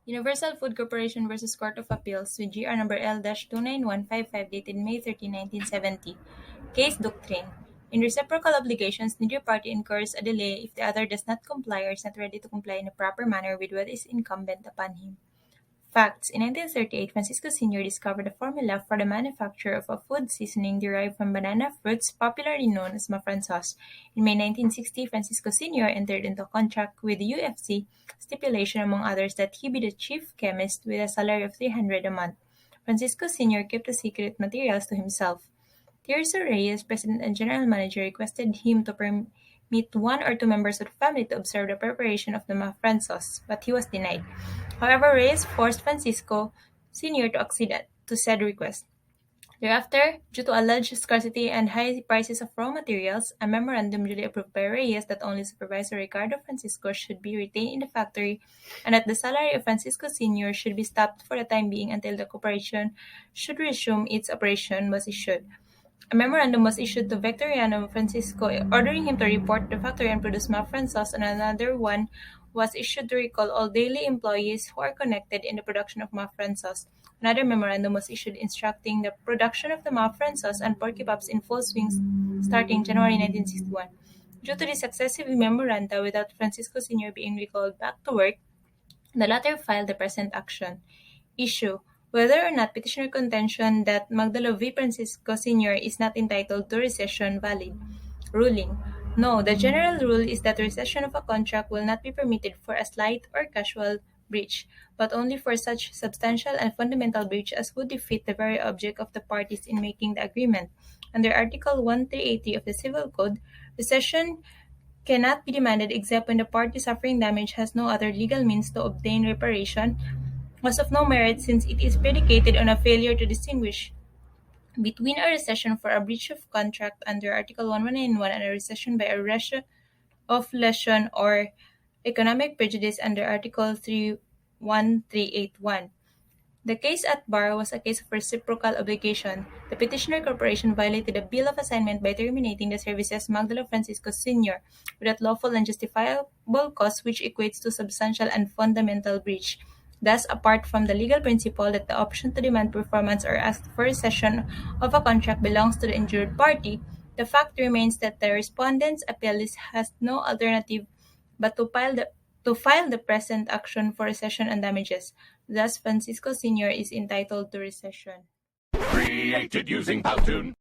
Universal Food Corporation versus Court of Appeals with GR number L-29155 dated May 13, 1970. Case Doctrine. In reciprocal obligations, neither party incurs a delay if the other does not comply or is not ready to comply in a proper manner with what is incumbent upon him. Facts: In 1938, Francisco Sr. discovered a formula for the manufacture of a food seasoning derived from banana fruits popularly known as Mafran sauce. In May 1960, Francisco Sr. entered into a contract with the UFC, stipulation among others that he be the chief chemist with a salary of 300 a month. Francisco Sr. kept the secret materials to himself. Tirso Reyes, president and general manager, requested him to permit one or two members of the family to observe the preparation of the Mafran sauce, but he was denied. However, Reyes forced Francisco Sr. to accede to said request. Thereafter, due to alleged scarcity and high prices of raw materials, a memorandum duly approved by Reyes that only Supervisor Ricardo Francisco should be retained in the factory and that the salary of Francisco Sr. should be stopped for the time being until the corporation should resume its operation was issued. A memorandum was issued to Victoriano Francisco ordering him to report to the factory and produce Mafran sauce, and another one was issued to recall all daily employees who are connected in the production of Mafran sauce. Another memorandum was issued instructing the production of the Mafran sauce and Porky Pops in full swing starting January 1961. Due to the successive memoranda without Francisco Sr. being recalled back to work, the latter filed the present action. Issue: Whether or not petitioner contention that Magdalo v. Francisco Sr. is not entitled to rescission valid. Ruling: No, the general rule is that rescission of a contract will not be permitted for a slight or casual breach, but only for such substantial and fundamental breach as would defeat the very object of the parties in making the agreement. Under Article 1380 of the Civil Code, rescission cannot be demanded except when the party suffering damage has no other legal means to obtain reparation, was of no merit since it is predicated on a failure to distinguish between a rescission for a breach of contract under Article 1191 and a rescission by a ratio of lesion or economic prejudice under Article 31381. The case at bar was a case of reciprocal obligation. The petitioner corporation violated the bill of assignment by terminating the services Magdalo Francisco Sr. without lawful and justifiable cause, which equates to substantial and fundamental breach. Thus, apart from the legal principle that the option to demand performance or ask for rescission of a contract belongs to the injured party, the fact remains that the respondent's appellee has no alternative but to file the present action for rescission and damages. Thus, Francisco Sr. is entitled to rescission. Created using Powtoon.